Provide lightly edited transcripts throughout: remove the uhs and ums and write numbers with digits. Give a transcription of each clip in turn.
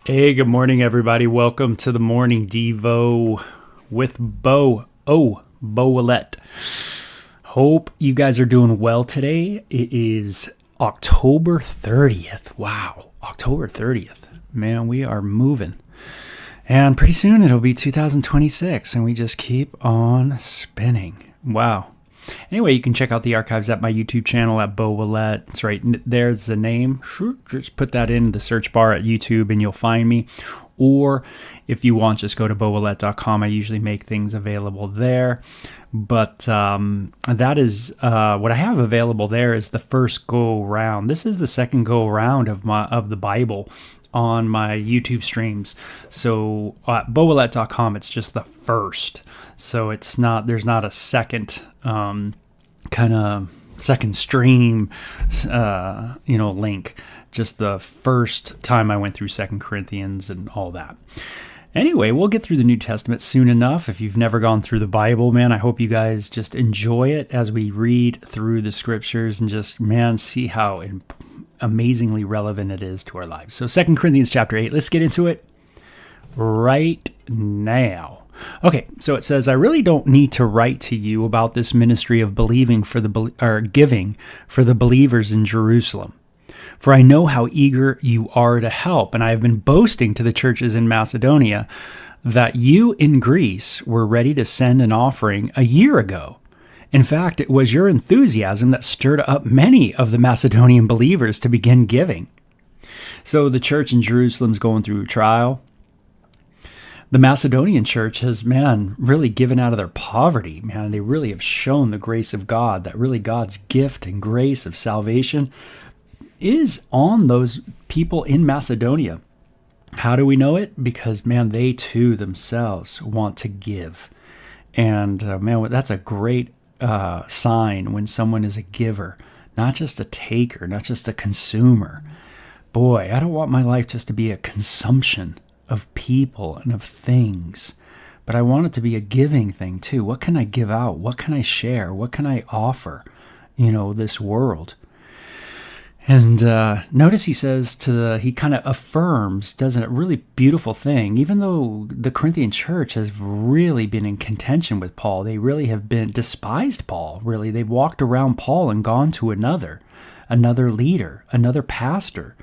Hey, good morning, everybody. Welcome to the Morning Devo with Beau. Beaulet. Hope you guys are doing well today. It is October 30th. Wow, October 30th. Man, we are moving. And pretty soon it'll be 2026, and we just keep on spinning. Wow. Anyway, you can check out the archives at my YouTube channel at Beaulet. It's right there's the name. Just put that in the search bar at YouTube and you'll find me. Or if you want, just go to beaulet.com. I usually make things available there. But that is what I have available there is the first go around. This is the second go around of the Bible on my YouTube streams. So at beaulet.com, it's just the first. So there's not a second kind of second stream link. Just the first time I went through 2 Corinthians and all that. Anyway, we'll get through the New Testament soon enough. If you've never gone through the Bible, man, I hope you guys just enjoy it as we read through the scriptures and just, man, see how amazingly relevant it is to our lives. So 2 Corinthians chapter 8, let's get into it right now. Okay, so it says, I really don't need to write to you about this ministry of giving for the believers in Jerusalem. For I know how eager you are to help, and I have been boasting to the churches in Macedonia that you in Greece were ready to send an offering a year ago. In fact, it was your enthusiasm that stirred up many of the Macedonian believers to begin giving. So the church in Jerusalem's going through a trial. The Macedonian church has, really given out of their poverty. They really have shown the grace of God, that really God's gift and grace of salvation is on those people in Macedonia. How do we know it? Because, they too themselves want to give. And, that's a great sign when someone is a giver, not just a taker, not just a consumer. Boy, I don't want my life just to be a consumption of people and of things, but I want it to be a giving thing too. What can I give out? What can I share? What can I offer, this world? And notice he says he kind of affirms, does a really beautiful thing. Even though the Corinthian church has really been in contention with Paul, they really have been despised Paul. Really, they've walked around Paul and gone to another leader, another pastor.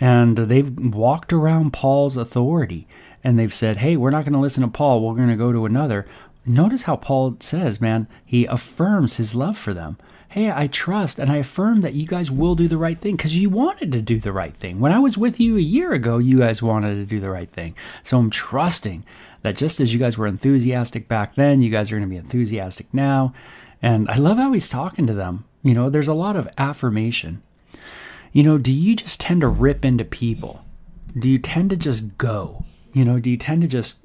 And they've walked around Paul's authority, and they've said, hey, we're not going to listen to Paul. We're going to go to another. Notice how Paul says, he affirms his love for them. Hey, I trust and I affirm that you guys will do the right thing because you wanted to do the right thing. When I was with you a year ago, you guys wanted to do the right thing. So I'm trusting that just as you guys were enthusiastic back then, you guys are going to be enthusiastic now. And I love how he's talking to them. There's a lot of affirmation. Do you just tend to rip into people? Do you tend to just go? Do you tend to just,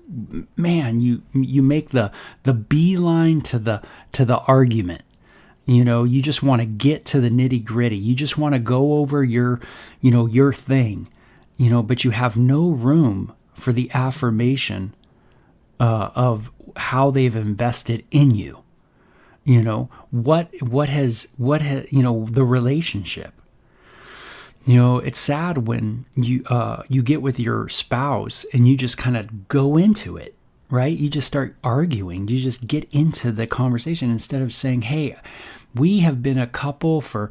you make the beeline to the argument? You just want to get to the nitty gritty. You just want to go over your thing, but you have no room for the affirmation of how they've invested in you. What has the relationship. It's sad when you get with your spouse and you just kind of go into it, right? You just start arguing. You just get into the conversation instead of saying, hey, we have been a couple for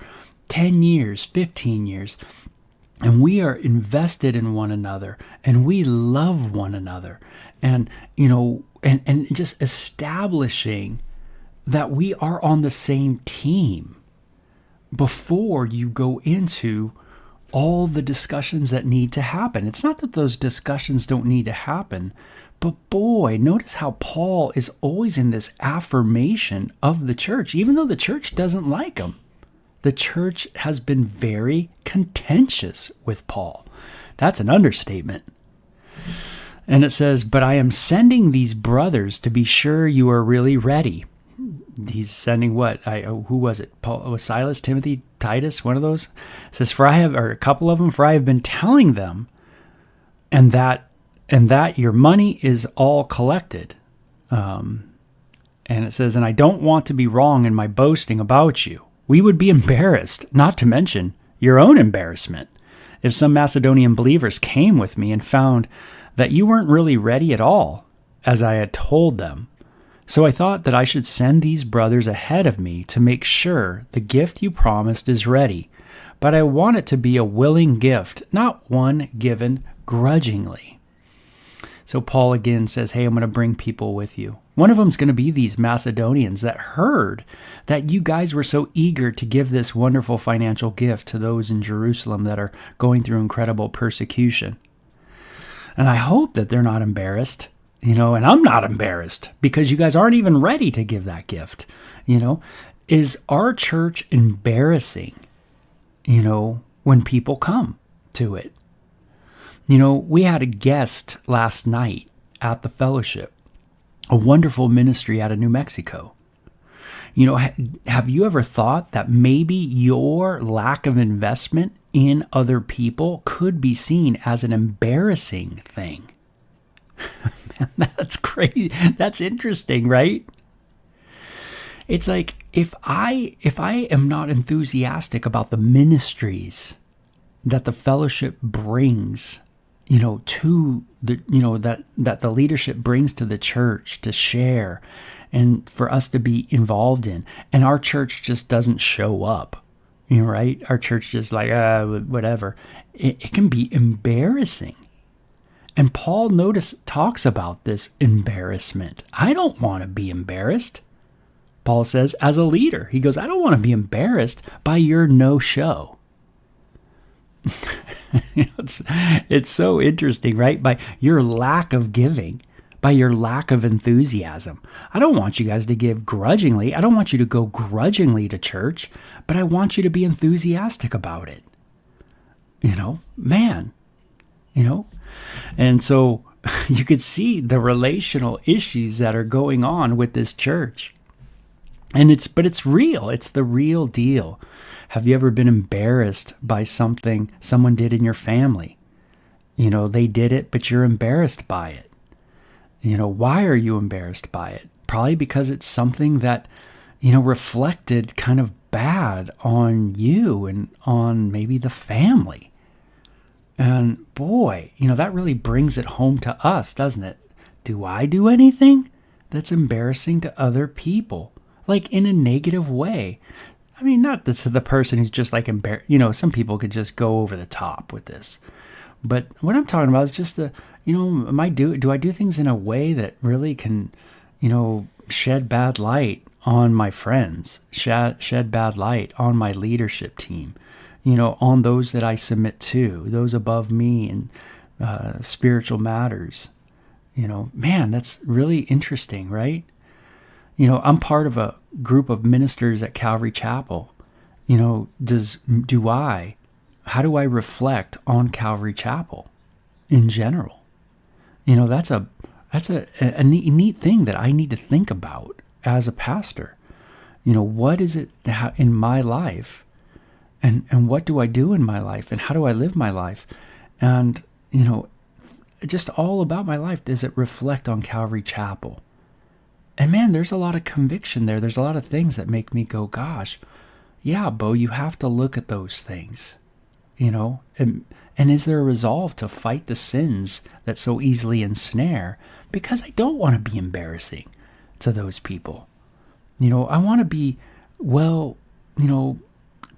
10 years, 15 years, and we are invested in one another, and we love one another. And, and just establishing that we are on the same team before you go into all the discussions that need to happen. It's not that those discussions don't need to happen, but boy, notice how Paul is always in this affirmation of the church, even though the church doesn't like him. The church has been very contentious with Paul. That's an understatement. And it says, but I am sending these brothers to be sure you are really ready. He's sending what? Who was it? Paul, was Silas, Timothy, Titus, one of those? It says, a couple of them, for I have been telling them, and that your money is all collected. And it says, and I don't want to be wrong in my boasting about you. We would be embarrassed, not to mention your own embarrassment, if some Macedonian believers came with me and found that you weren't really ready at all, as I had told them. So I thought that I should send these brothers ahead of me to make sure the gift you promised is ready. But I want it to be a willing gift, not one given grudgingly. So Paul again says, hey, I'm going to bring people with you. One of them's going to be these Macedonians that heard that you guys were so eager to give this wonderful financial gift to those in Jerusalem that are going through incredible persecution. And I hope that they're not embarrassed, and I'm not embarrassed because you guys aren't even ready to give that gift. Is our church embarrassing, when people come to it? We had a guest last night at the fellowship, a wonderful ministry out of New Mexico. Have you ever thought that maybe your lack of investment in other people could be seen as an embarrassing thing? Man, that's crazy. That's interesting, right? It's like if I am not enthusiastic about the ministries that the fellowship brings, to the that the leadership brings to the church to share and for us to be involved in, and our church just doesn't show up, right? Our church just like whatever. It can be embarrassing. And Paul talks about this embarrassment. I don't want to be embarrassed. Paul says, as a leader, he goes, I don't want to be embarrassed by your no-show. It's so interesting, right? By your lack of giving, by your lack of enthusiasm. I don't want you guys to give grudgingly. I don't want you to go grudgingly to church, but I want you to be enthusiastic about it. Man. And so you could see the relational issues that are going on with this church. But it's real. It's the real deal. Have you ever been embarrassed by something someone did in your family? They did it, but you're embarrassed by it. Why are you embarrassed by it? Probably because it's something that, reflected kind of bad on you and on maybe the family. And boy, that really brings it home to us, doesn't it? Do I do anything that's embarrassing to other people? Like in a negative way? I mean, not to the person who's just like embarrassed. Some people could just go over the top with this. But what I'm talking about is just do I do things in a way that really can, shed bad light on my friends, shed bad light on my leadership team, on those that I submit to, those above me in spiritual matters. Man, that's really interesting, right? I'm part of a group of ministers at Calvary Chapel. How do I reflect on Calvary Chapel in general? That's a neat thing that I need to think about as a pastor. What is it in my life? And what do I do in my life? And how do I live my life? And, just all about my life, does it reflect on Calvary Chapel? And man, there's a lot of conviction there. There's a lot of things that make me go, gosh, yeah, Beau, you have to look at those things, and is there a resolve to fight the sins that so easily ensnare? Because I don't want to be embarrassing to those people. I want to be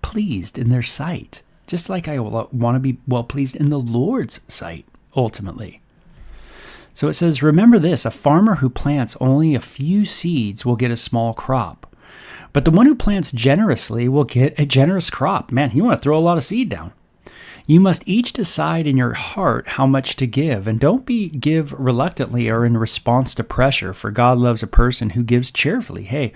pleased in their sight, just like I want to be well pleased in the Lord's sight, ultimately. So it says, remember this, a farmer who plants only a few seeds will get a small crop, but the one who plants generously will get a generous crop. Man, you want to throw a lot of seed down. You must each decide in your heart how much to give, and don't give reluctantly or in response to pressure, for God loves a person who gives cheerfully. Hey,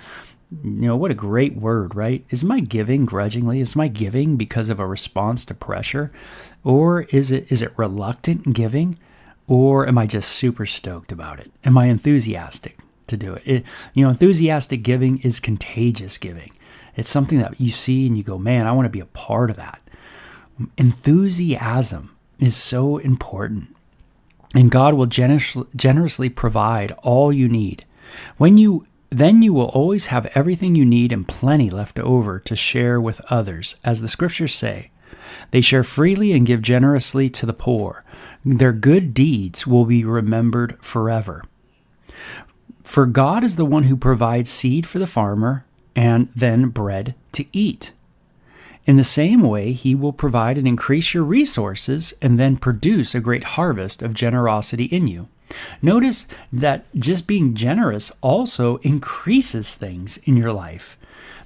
what a great word, right? Is my giving grudgingly? Is my giving because of a response to pressure? Or is it reluctant giving? Or am I just super stoked about it? Am I enthusiastic to do it? Enthusiastic giving is contagious giving. It's something that you see and you go, man, I want to be a part of that. Enthusiasm is so important. And God will generously provide all you need. Then you will always have everything you need and plenty left over to share with others. As the scriptures say, They share freely and give generously to the poor. Their good deeds will be remembered forever. For God is the one who provides seed for the farmer and then bread to eat. In the same way, he will provide and increase your resources and then produce a great harvest of generosity in you. Notice that just being generous also increases things in your life.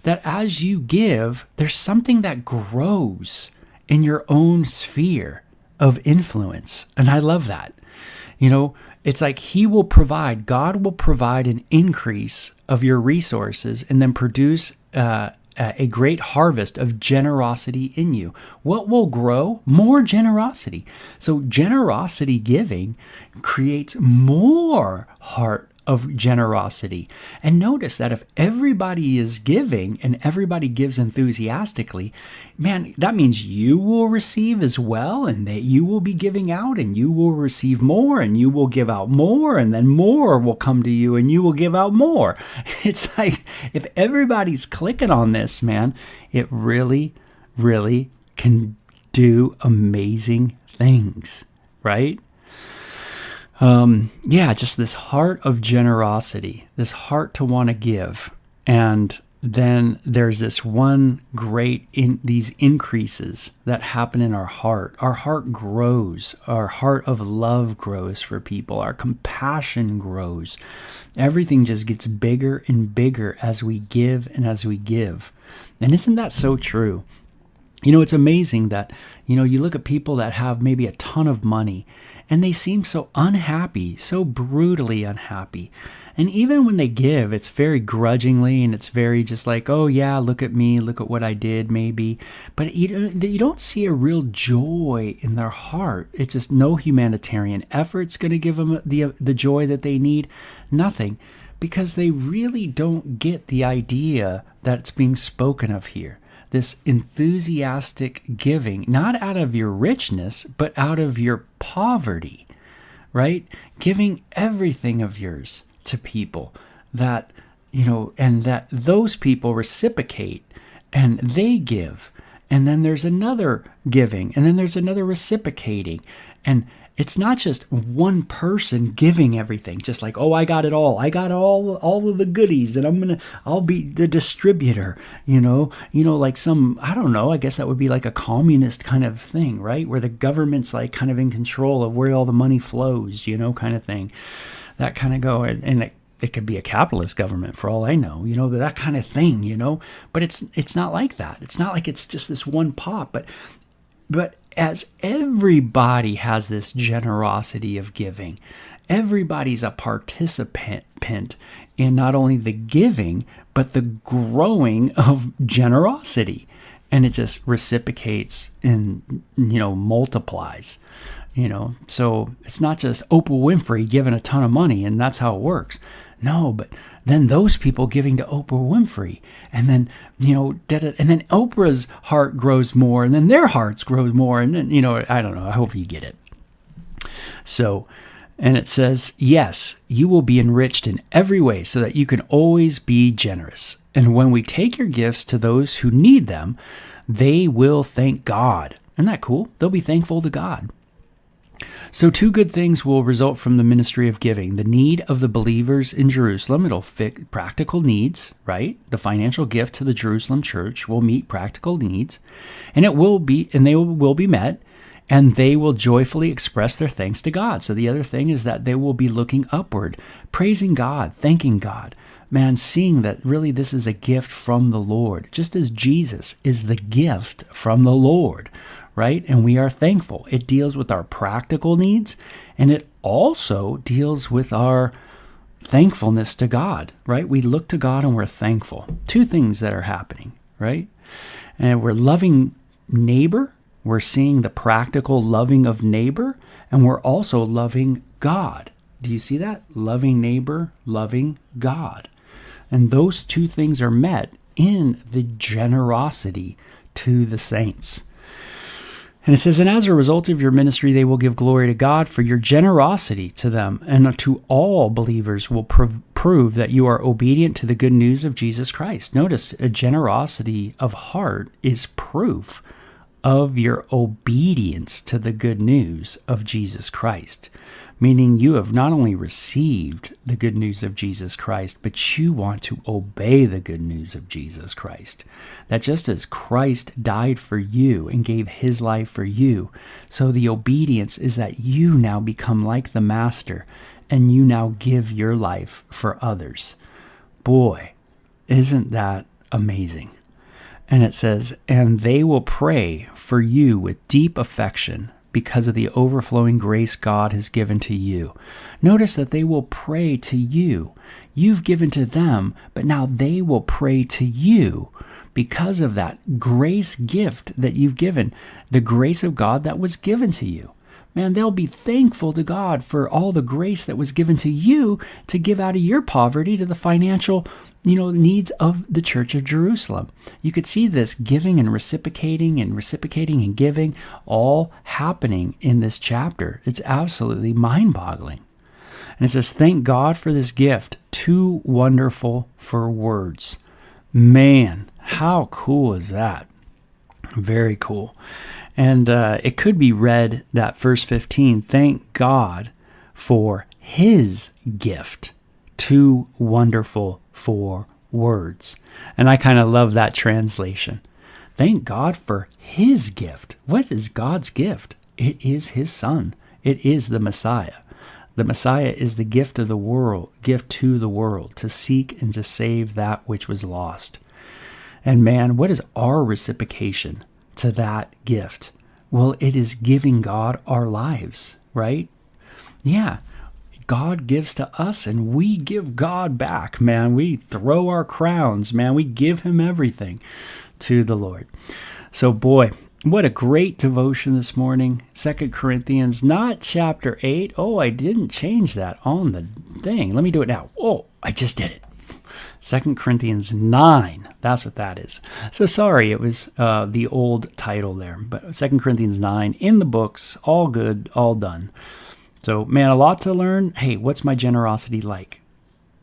That as you give, there's something that grows in your own sphere of influence. And I love that. It's like God will provide an increase of your resources and then produce a great harvest of generosity in you. What will grow? More generosity. So generosity giving creates more heart of generosity. And notice that if everybody is giving and everybody gives enthusiastically, man, that means you will receive as well, and that you will be giving out, and you will receive more, and you will give out more, and then more will come to you, and you will give out more. It's like if everybody's clicking on this, man, it really, really can do amazing things, right? Just this heart of generosity, this heart to want to give. And then there's this one these increases that happen in our heart. Our heart grows. Our heart of love grows for people. Our compassion grows. Everything just gets bigger and bigger as we give and as we give. And isn't that so true? It's amazing that, you look at people that have maybe a ton of money and they seem so unhappy, so brutally unhappy. And even when they give, it's very grudgingly and it's very just like, oh yeah, look at me, look at what I did maybe. But you don't see a real joy in their heart. It's just no humanitarian effort's going to give them the joy that they need. Nothing. Because they really don't get the idea that's being spoken of here. This enthusiastic giving, not out of your richness, but out of your poverty, right? Giving everything of yours to people that, and that those people reciprocate and they give. And then there's another giving, and then there's another reciprocating. And it's not just one person giving everything, just like, oh, I got it all. I got all of the goodies, and I'll be the distributor, like some, I don't know, I guess that would be like a communist kind of thing, right? Where the government's like kind of in control of where all the money flows, kind of thing. That kind of go, and it could be a capitalist government for all I know, that kind of thing, but it's not like that. It's not like it's just this one pot, but as everybody has this generosity of giving, everybody's a participant in not only the giving, but the growing of generosity. And it just reciprocates and, multiplies, So it's not just Oprah Winfrey giving a ton of money and that's how it works. No, but then those people giving to Oprah Winfrey, and then, and then Oprah's heart grows more, and then their hearts grows more, and then, I don't know, I hope you get it. So, and it says, yes, you will be enriched in every way so that you can always be generous. And when we take your gifts to those who need them, they will thank God. Isn't that cool? They'll be thankful to God. So 2 good things will result from the ministry of giving. The need of the believers in Jerusalem, it'll fit practical needs, right? The financial gift to the Jerusalem church will meet practical needs, and they will be met, and they will joyfully express their thanks to God. So the other thing is that they will be looking upward, praising God, thanking God. Man, seeing that really this is a gift from the Lord, just as Jesus is the gift from the Lord, right? And we are thankful. It deals with our practical needs, and it also deals with our thankfulness to God, right? We look to God and we're thankful. 2 things that are happening, right? And we're loving neighbor. We're seeing the practical loving of neighbor, and we're also loving God. Do you see that? Loving neighbor, loving God. And those 2 things are met in the generosity to the saints. And it says, and as a result of your ministry, they will give glory to God for your generosity to them, and to all believers will prove that you are obedient to the good news of Jesus Christ. Notice, a generosity of heart is proof of your obedience to the good news of Jesus Christ. Meaning you have not only received the good news of Jesus Christ, but you want to obey the good news of Jesus Christ. That just as Christ died for you and gave his life for you, so the obedience is that you now become like the Master and you now give your life for others. Boy, isn't that amazing? And it says, and they will pray for you with deep affection, because of the overflowing grace God has given to you. Notice that they will pray to you. You've given to them, but now they will pray to you because of that grace gift that you've given, the grace of God that was given to you. Man, they'll be thankful to God for all the grace that was given to you to give out of your poverty to the financial needs of the Church of Jerusalem. You could see this giving and reciprocating and giving all happening in this chapter. It's absolutely mind-boggling. And it says, thank God for this gift, too wonderful for words. Man, how cool is that? Very cool. And it could be read that verse 15, thank God for his gift, too wonderful for words. And I kind of love that translation. Thank God for his gift. What is God's gift? It is his Son. It is the Messiah. The Messiah is the gift of the world, gift to the world, to seek and to save that which was lost. And man, what is our reciprocation to that gift? Well, it is giving God our lives, right? Yeah. God gives to us and we give God back, man. We throw our crowns, man. We give him everything to the Lord. So boy, what a great devotion this morning. 2 Corinthians, not chapter 8. Oh, I didn't change that on the thing. Let me do it now. Oh, I just did it. 2 Corinthians 9. That's what that is. So sorry, it was the old title there. But 2 Corinthians 9 in the books, all good, all done. So, man, a lot to learn. Hey, what's my generosity like?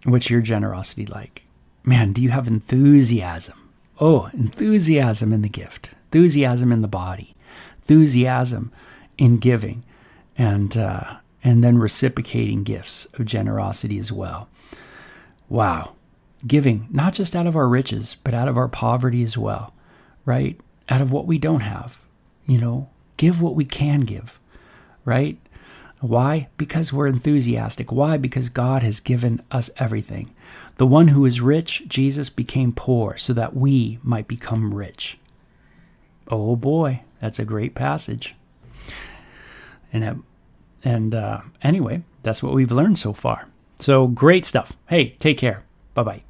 What's your generosity like? Man, do you have enthusiasm? Oh, enthusiasm in the gift, enthusiasm in the body, enthusiasm in giving, and then reciprocating gifts of generosity as well. Wow. Giving, not just out of our riches, but out of our poverty as well, right? Out of what we don't have, give what we can give, right? Why? Because we're enthusiastic. Why? Because God has given us everything. The one who is rich, Jesus, became poor so that we might become rich. Oh boy, that's a great passage. And anyway, that's what we've learned so far. So great stuff. Hey, take care. Bye-bye.